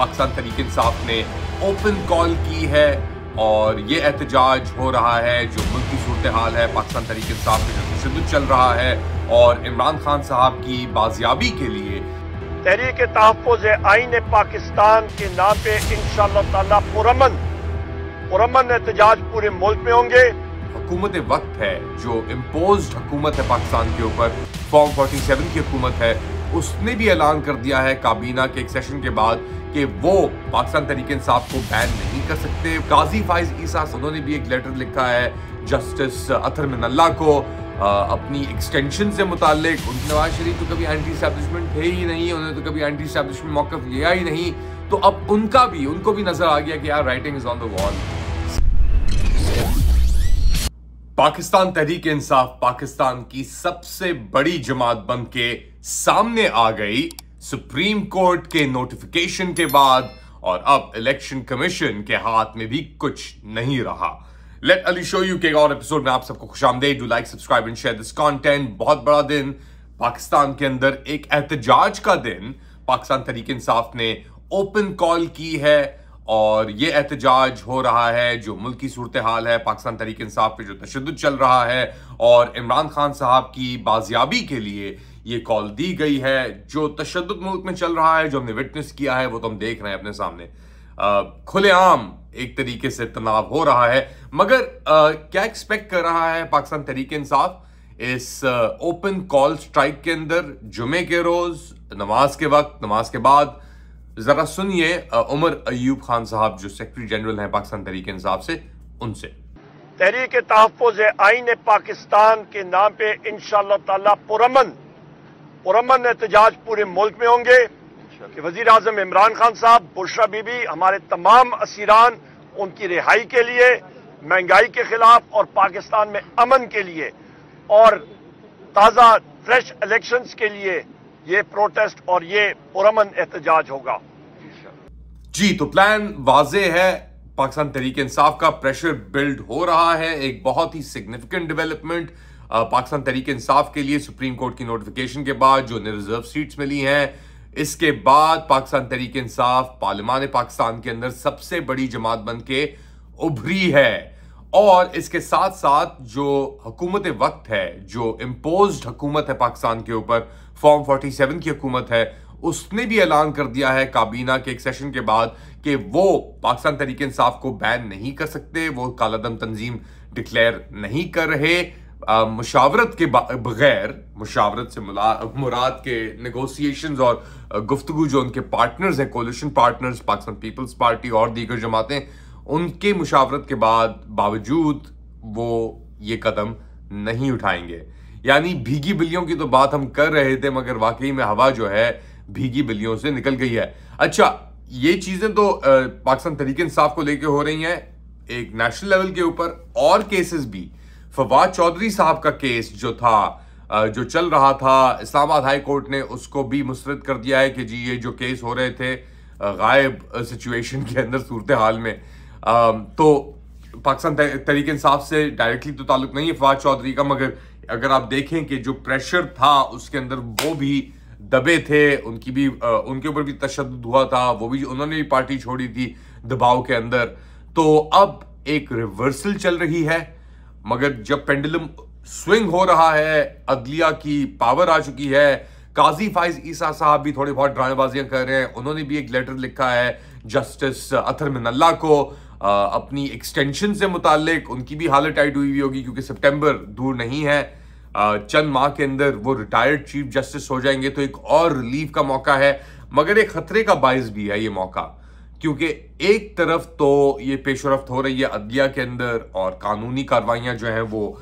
पाकिस्तान तहरीक-ए-इंसाफ ने open call की है और ये एहतजाज हो रहा है जो मुल्क की सूरत हाल है, पाकिस्तान तहरीक-ए-इंसाफ में जो तशद्दुद चल रहा है और इमरान खान साहब की बाजियाबी के लिए तहरीक-ए-तहफ़्फ़ुज़-ए-आईन पाकिस्तान के नाम पे इंशाअल्लाह ताला पुरअमन एहतजाज पूरे मुल्क में होंगे। हुकूमत वक्त है जो इम्पोज्ड हुकूमत है पाकिस्तान के ऊपर, फॉर्म 47 की हुकूमत है, उसने भी ऐलान कर दिया है काबीना के एक सेशन के बाद कि वो पाकिस्तान तहरीक-ए-इंसाफ को बैन नहीं कर सकते। काजी फाइज ईसा उन्होंने भी एक लेटर लिखा है जस्टिस अतर मिनल्ला को अपनी एक्सटेंशन से मुतालिक। नवाज शरीफ तो कभी एंटी एस्टैब्लिशमेंट थे ही नहीं, उन्होंने तो कभी एंटी एस्टैब्लिशमेंट मौक़िफ़ लिया ही नहीं, तो अब उनको भी नजर आ गया कि यार writing is on the wall. Pakistan Tehreek-e-Insaf Pakistan की सबसे बड़ी जमात बन के सामने आ गई सुप्रीम कोर्ट के नोटिफिकेशन के बाद, और अब इलेक्शन कमीशन के हाथ में भी कुछ नहीं रहा। लेट अली शो यू के एक और एपिसोड में आप सबको खुशामदीद। Do like, subscribe and share this content. बहुत बड़ा दिन पाकिस्तान के अंदर, एक एहतजाज का दिन। पाकिस्तान तहरीक-ए-इंसाफ ने ओपन कॉल की है और ये एहतजाज हो रहा है जो मुल्क की सूरत हाल है, पाकिस्तान तहरीक-ए-इंसाफ पे जो तशद्दुद चल रहा है और इमरान खान साहब की बाजियाबी के लिए ये कॉल दी गई है। जो तशद्दुद मुल्क में चल रहा है, जो हमने विटनेस किया है, वो तो हम देख रहे हैं अपने सामने। खुलेआम एक तरीके से तनाव हो रहा है, मगर क्या एक्सपेक्ट कर रहा है पाकिस्तान तहरीक-ए-इंसाफ इस ओपन कॉल स्ट्राइक के अंदर? जुमे के रोज, नमाज के वक्त, नमाज के बाद जरा सुनिए उमर अयूब खान साहब जो सेक्रेटरी जनरल हैं पाकिस्तान तहरीक-ए-इंसाफ से, उनसे। तहरीक-ए-तहफ़्फ़ुज़-ए-आईन पाकिस्तान के नाम पे इंशाअल्लाह ताला पुरअमन एहतजाज पूरे मुल्क में होंगे कि वजीर आजम इमरान खान साहब, बुशरा बीबी, हमारे तमाम असीरान, उनकी रिहाई के लिए, महंगाई के खिलाफ और पाकिस्तान में अमन के लिए और ताज़ा फ्रेश इलेक्शंस के लिए ये प्रोटेस्ट और ये पुरअमन एहतजाज होगा। जी, तो प्लान वाजे है। पाकिस्तान तहरीक-ए-इंसाफ का प्रेशर बिल्ड हो रहा है। एक बहुत ही सिग्निफिकेंट डेवलपमेंट पाकिस्तान तहरीक-ए-इंसाफ के लिए सुप्रीम कोर्ट की नोटिफिकेशन के बाद जो रिजर्व सीट्स मिली हैं, इसके बाद पाकिस्तान तहरीक-ए-इंसाफ पार्लिमान पाकिस्तान के अंदर सबसे बड़ी जमात बन के उभरी है। और इसके साथ साथ जो हुकूमत वक्त है, जो इम्पोज्ड हुकूमत है पाकिस्तान के ऊपर, फॉर्म 47 की हुकूमत है, उसने भी ऐलान कर दिया है काबीना के एक सेशन के बाद कि वो पाकिस्तान तहरीक-ए-इंसाफ को बैन नहीं कर सकते, वो कालादम तंजीम डिक्लेयर नहीं कर रहे। मुशावरत के बगैर, मुशावरत से मुराद के नेगोशिएशंस और गुफ्तगू जो उनके पार्टनर्स हैं, कोलिशन पार्टनर्स, पाकिस्तान पीपल्स पार्टी और दीगर जमातें, उनके मुशावरत के बावजूद वो ये कदम नहीं उठाएंगे। यानी भीगी बिल्लियों की तो बात हम कर रहे थे, मगर वाकई में हवा जो है भीगी बिल्लियों से निकल गई है। अच्छा, ये चीजें तो पाकिस्तान तहरीक-ए-इंसाफ को लेकर हो रही हैं। एक नेशनल लेवल के ऊपर और केसेस भी, फवाद चौधरी साहब का केस जो था, जो चल रहा था, इस्लामाबाद हाई कोर्ट ने उसको भी मुस्तरद कर दिया है कि जी ये जो केस हो रहे थे गायब सिचुएशन के अंदर, सूरत हाल में, तो पाकिस्तान तहरीक-ए-इंसाफ से डायरेक्टली तो ताल्लुक नहीं है फवाद चौधरी का, मगर अगर आप देखें कि जो प्रेशर था उसके अंदर वो भी दबे थे, उनके ऊपर भी तशद्दुद हुआ था, वो भी, उन्होंने भी पार्टी छोड़ी थी दबाव के अंदर। तो अब एक रिवर्सल चल रही है, मगर जब पेंडुलम स्विंग हो रहा है, अदलिया की पावर आ चुकी है। काजी फाइज ईसा साहब भी थोड़ी बहुत ड्रामेबाजियां कर रहे हैं, उन्होंने भी एक लेटर लिखा है जस्टिस अतर मिनल्ला को अपनी एक्सटेंशन से मुतालिक। उनकी भी हालत टाइट हुई होगी क्योंकि सितंबर दूर नहीं है, चंद माह के अंदर वो रिटायर्ड चीफ जस्टिस हो जाएंगे, तो एक और रिलीफ का मौका है, मगर एक खतरे का बाइस भी है ये मौका, क्योंकि एक तरफ तो ये पेशरफ्त हो रही है अदलिया के अंदर और कानूनी कार्रवाइयां जो हैं वो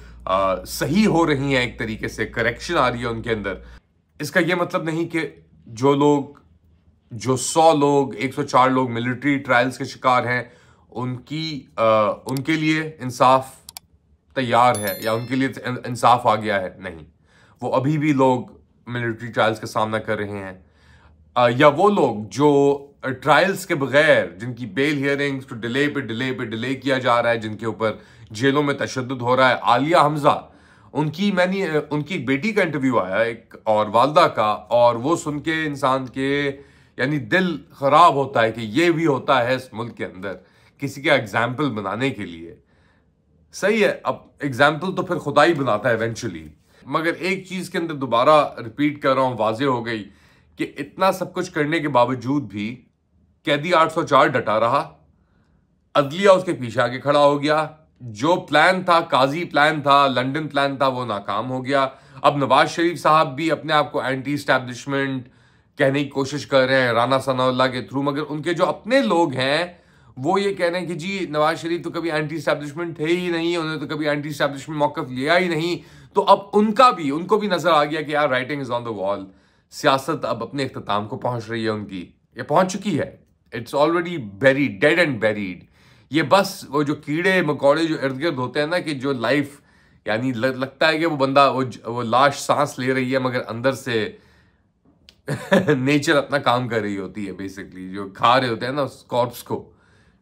सही हो रही हैं, एक तरीके से करेक्शन आ रही है उनके अंदर। इसका ये मतलब नहीं कि जो 100 लोग, 104 लोग मिलिट्री ट्रायल्स के शिकार हैं, उनके लिए इंसाफ तैयार है या उनके लिए इंसाफ आ गया है। नहीं, वो अभी भी लोग मिलिट्री ट्रायल्स का सामना कर रहे हैं, या वो लोग जो ट्रायल्स के बगैर, जिनकी बेल हियरिंग्स तो डिले पे डिले किया जा रहा है, जिनके ऊपर जेलों में तशद्दुद हो रहा है। आलिया हमजा, उनकी एक बेटी का इंटरव्यू आया, एक और वालदा का, और वो सुन के इंसान के यानी दिल खराब होता है कि ये भी होता है इस मुल्क के अंदर, किसी का एग्जाम्पल बनाने के लिए। सही है, अब एग्जाम्पल तो फिर खुदा ही बनाता है इवेंचुअली। मगर एक चीज के अंदर दोबारा रिपीट कर रहा हूं, वाजे हो गई कि इतना सब कुछ करने के बावजूद भी कैदी 804 डटा रहा, अदलिया उसके पीछे आके खड़ा हो गया। जो प्लान था, काजी प्लान था, लंदन प्लान था, वो नाकाम हो गया। अब नवाज शरीफ साहब भी अपने आप को एंटी एस्टैब्लिशमेंट कहने की कोशिश कर रहे हैं राना सनाउल्लाह के थ्रू, मगर उनके जो अपने लोग हैं वो ये कह रहे हैं कि जी नवाज शरीफ तो कभी एंटी एस्टैब्लिशमेंट थे ही नहीं, उन्होंने तो कभी एंटी एस्टैब्लिशमेंट मौक़िफ़ लिया ही नहीं। तो अब उनको भी नजर आ गया कि यार writing is on the wall, सियासत अब अपने इख्तिताम को पहुंच रही है उनकी, ये पहुंच चुकी है, it's already buried, dead and buried. ये बस वो जो कीड़े मकोड़े जो इर्द गिर्द होते हैं ना, कि जो लाइफ यानी लगता है कि वो बंदा वो लाश सांस ले रही है मगर अंदर से नेचर अपना काम कर रही होती है। बेसिकली जो खा रहे होते हैं ना उस कॉर्प्स को,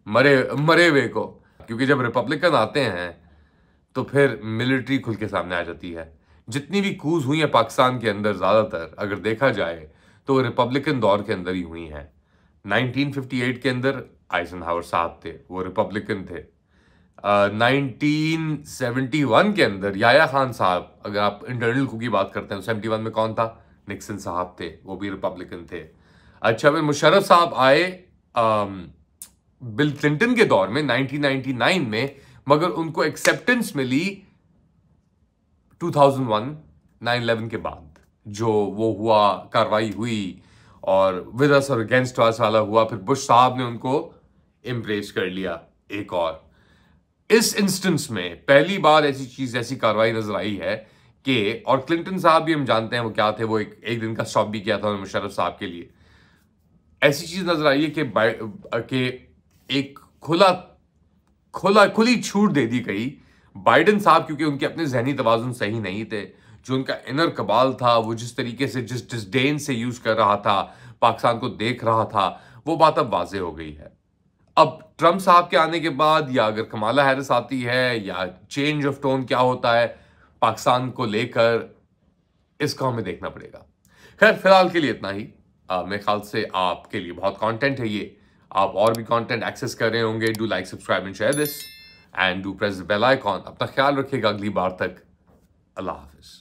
मरे हुए को। क्योंकि जब रिपब्लिकन आते हैं तो फिर मिलिट्री खुल के सामने आ जाती है। जितनी भी कूज हुई है पाकिस्तान के अंदर, ज़्यादातर अगर देखा जाए तो रिपब्लिकन दौर के अंदर ही हुई हैं। 1958 के अंदर आइजनहावर साहब थे, वो रिपब्लिकन थे। 1971 के अंदर याया खान साहब, अगर आप इंटरनल coup की बात करते हैं, 71 में कौन था? निक्सन साहब थे, वो भी रिपब्लिकन थे। अच्छा, फिर मुशर्रफ साहब आए बिल क्लिंटन के दौर में 1999 में, मगर उनको एक्सेप्टेंस मिली 2001 9/11 के बाद। जो वो हुआ, कार्रवाई हुई और विद अस और अगेंस्ट अस वाला हुआ, फिर बुश साहब ने उनको एम्ब्रेस कर लिया। एक और इस इंस्टेंस में पहली बार ऐसी कार्रवाई नजर आई है कि, और क्लिंटन साहब भी हम जानते हैं वो क्या थे, वो एक दिन का स्टॉप भी किया था उन्होंने मुशर्रफ साहब के लिए। ऐसी चीज नजर आई है कि एक खुली छूट दे दी गई बाइडेन साहब, क्योंकि उनके अपने जहनी तवाजुन सही नहीं थे। जो उनका इनर कबाल था, वो जिस तरीके से जिस डिस्डेन से यूज कर रहा था, पाकिस्तान को देख रहा था, वो बात अब वाजे हो गई है। अब ट्रंप साहब के आने के बाद, या अगर कमाला हैरिस आती है, या चेंज ऑफ टोन क्या होता है पाकिस्तान को लेकर, इसको हमें देखना पड़ेगा। खैर फिलहाल के लिए इतना ही। मेरे ख्याल से आपके लिए बहुत कंटेंट है ये, आप और भी कंटेंट एक्सेस कर रहे होंगे। Do like, subscribe and share this and do press the bell icon. अपना ख्याल रखिएगा, अगली बार तक अल्लाह हाफिज।